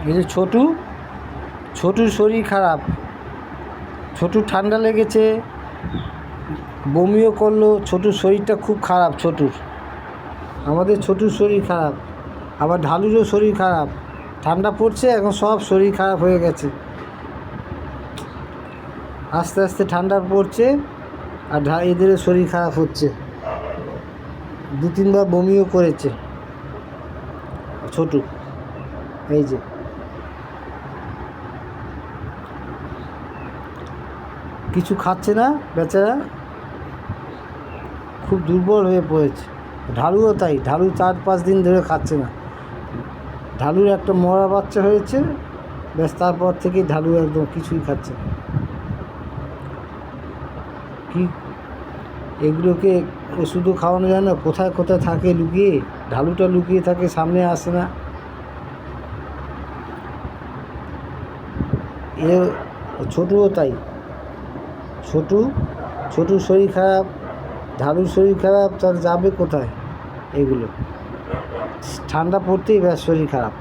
এই যে ছোটুর শরীর খারাপ, ছোটুর ঠান্ডা লেগেছে, বমিও করলো। ছোটুর শরীরটা খুব খারাপ। আমাদের ছোটুর শরীর খারাপ, আবার ঢালুরও শরীর খারাপ। ঠান্ডা পড়ছে এখন, সব শরীর খারাপ হয়ে গেছে। আস্তে আস্তে ঠান্ডা পড়ছে আর এদেরও শরীর খারাপ হচ্ছে। 2-3 বার বমিও করেছে ছোটু। এই যে কিছু খাচ্ছে না বেচারা, খুব দুর্বল হয়ে পড়েছে। ঢালুও তাই, ঢালু 4-5 দিন ধরে খাচ্ছে না। ঢালুর একটা মরা বাচ্চা হয়েছে, ব্যাস তারপর থেকেই ঢালু একদম কিছুই খাচ্ছে না। কি এগুলোকে ওষুধও খাওয়ানো যায় না, কোথায় কোথায় থাকে লুকিয়ে। ঢালুটা লুকিয়ে থাকে, সামনে আসে না। এ ছোটুও তাই, ছোটুর শরীর খারাপ, ঢালুর শরীর খারাপ, তার যাবে কোথায়? এগুলো ঠান্ডা পড়তেই ব্যাস শরীর খারাপ।